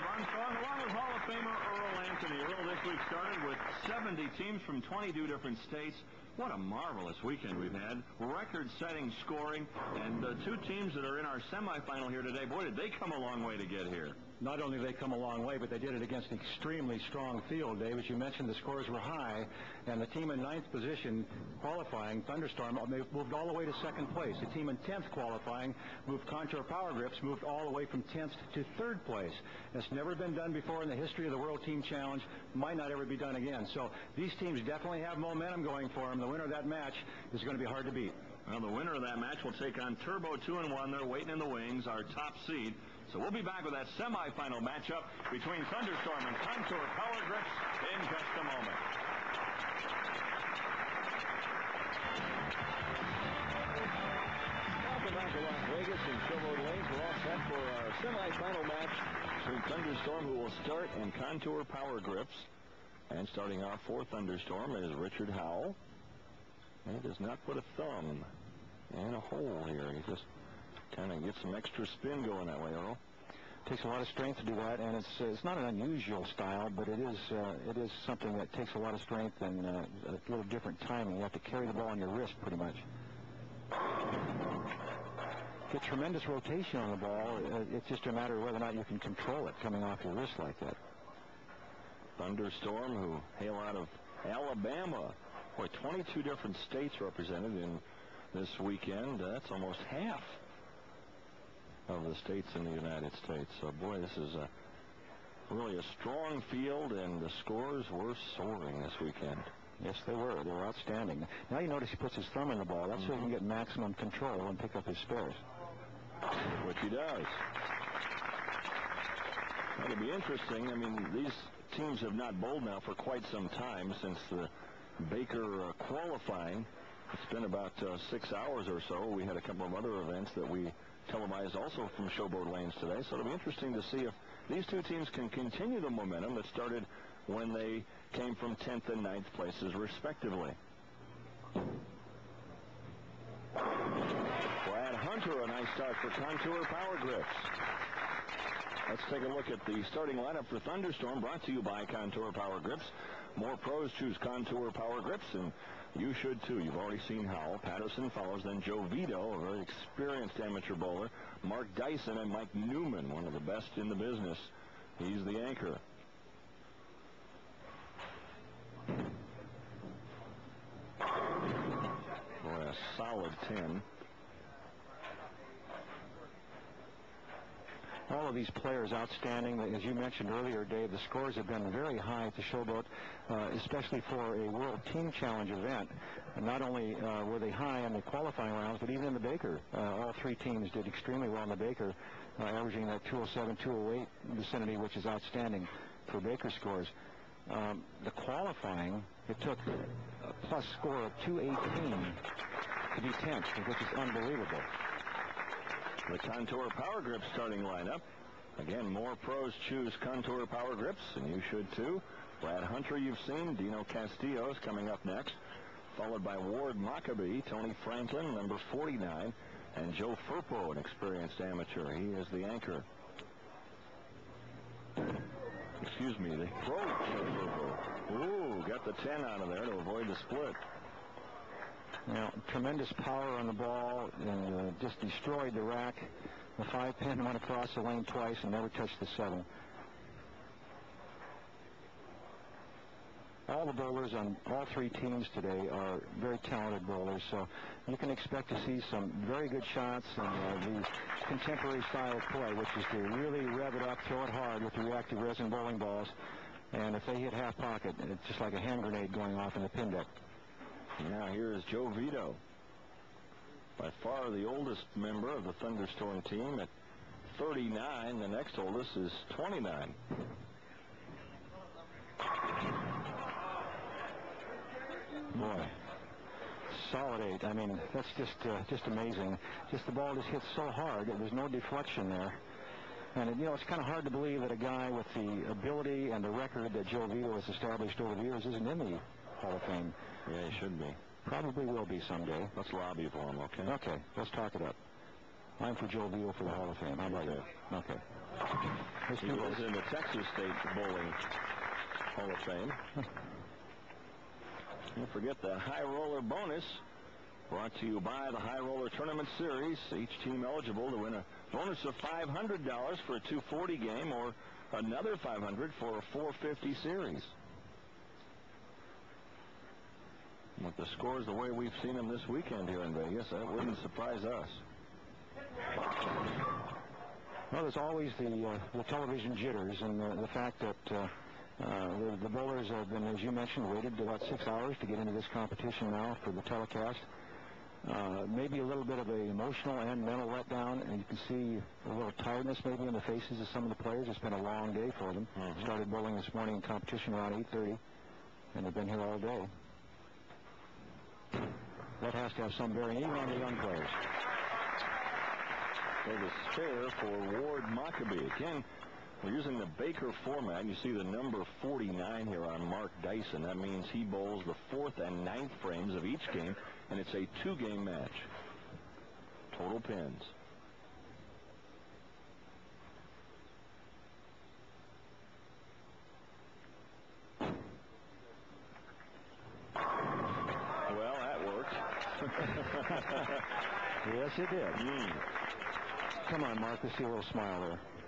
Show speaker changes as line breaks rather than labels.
Dave Armstrong, along with Hall of Famer Earl Anthony. Earl, this week started with 70 teams from 22 different states. What a marvelous weekend we've had. Record-setting scoring, and two teams that are in our semifinal here today. Boy, did they come a long way to get here.
Not only did they come a long way, but they did it against an extremely strong field, Dave. As you mentioned, the scores were high, and the team in ninth position qualifying, Thunderstorm, moved all the way to second place. The team in 10th qualifying moved Contour Power Grips, moved all the way from 10th to third place. That's never been done before in the history of the World Team Challenge. Might not ever be done again. So these teams definitely have momentum going for them. The winner of that match is going to be hard to beat.
Well, the winner of that match will take on Turbo 2-1. They're waiting in the wings, our top seed. So we'll be back with that semifinal matchup between Thunderstorm and Contour Power Grips in just a moment. Welcome back to Las Vegas and Showboat Lanes. We're all set for our semifinal match between Thunderstorm, who will start, and Contour Power Grips. And starting off for Thunderstorm is Richard Howell. And he does not put a thumb in a hole here. He just kind of gets some extra spin going that way, Earl.
Takes a lot of strength to do that, and it's not an unusual style, but it is something that takes a lot of strength and a little different timing. You have to carry the ball on your wrist pretty much. Get tremendous rotation on the ball. It's just a matter of whether or not you can control it coming off your wrist like that.
Thunderstorm, who hail out of Alabama. Boy, 22 different states represented in this weekend. That's almost half of the states in the United States. So, boy, this is really a strong field, and the scores were soaring this weekend.
Yes, they were. They were outstanding. Now you notice he puts his thumb in the ball. That's so he can get maximum control and pick up his spares.
Which he does. It'll be interesting. I mean, these teams have not bowled now for quite some time since the Baker qualifying. It's been about 6 hours or so. We had a couple of other events that we televised also from Showboat Lanes today. So it'll be interesting to see if these two teams can continue the momentum that started when they came from 10th and 9th places, respectively. Brad Hunter, a nice start for Contour Power Grips. Let's take a look at the starting lineup for Thunderstorm, brought to you by Contour Power Grips. More pros choose Contour Power Grips, and you should too. You've already seen Howell. Patterson follows, then Joe Vito, a very experienced amateur bowler. Mark Dyson and Mike Newman, one of the best in the business. He's the anchor. Boy, a solid 10.
All of these players outstanding. As you mentioned earlier, Dave, the scores have been very high at the Showboat, especially for a World Team Challenge event. And not only were they high in the qualifying rounds, but even in the Baker. All three teams did extremely well in the Baker, averaging that 207, 208 vicinity, which is outstanding for Baker scores. The qualifying, it took a plus score of 218 to be 10th, which is unbelievable.
The Contour Power Grips starting lineup. Again, more pros choose Contour Power Grips, and you should too. Brad Hunter, you've seen. Dino Castillo is coming up next, followed by Ward Maccabee, Tony Franklin, number 49, and Joe Furpo, an experienced amateur. He is the anchor. Excuse me, the pro Joe Furpo. Ooh, got the 10 out of there to avoid the split.
Now, tremendous power on the ball, and just destroyed the rack. The 5-pin went across the lane twice and never touched the 7. All the bowlers on all three teams today are very talented bowlers, so you can expect to see some very good shots and the contemporary style of play, which is to really rev it up, throw it hard with the reactive resin bowling balls, and if they hit half pocket, it's just like a hand grenade going off in the pin deck.
Now here is Joe Vito, by far the oldest member of the Thunderstorm team at 39. The next oldest is 29.
Boy, solid 8. I mean, that's just amazing. Just the ball just hits so hard. There's no deflection there. And, you know, it's kind of hard to believe that a guy with the ability and the record that Joe Vito has established over the years isn't in the Hall of Fame.
Yeah, he should be.
Probably will be someday.
Let's lobby for him, okay?
Okay, let's talk it up. I'm for Joe Beal for the Hall of Fame. How about you? Okay.
He was in the Texas State Bowling Hall of Fame. Don't forget the High Roller bonus, brought to you by the High Roller Tournament Series. Each team eligible to win a bonus of $500 for a 240 game or another $500 for a 450 series. With the scores the way we've seen them this weekend here in Vegas, that wouldn't surprise us.
Well, there's always the television jitters and the fact that the bowlers have been, as you mentioned, waited about 6 hours to get into this competition now for the telecast. Maybe a little bit of an emotional and mental letdown, and you can see a little tiredness maybe in the faces of some of the players. It's been a long day for them. Started bowling this morning in competition around 8:30, and they've been here all day. That has to have some bearing even on the young players.
So the spare for Ward Mockabee. Again, we're using the Baker format. You see the number 49 here on Mark Dyson. That means he bowls the 4th and 9th frames of each game, and it's a 2-game match. Total pins. Well, that worked.
Yes, it did. Come on, Mark. Let's see a little smile there.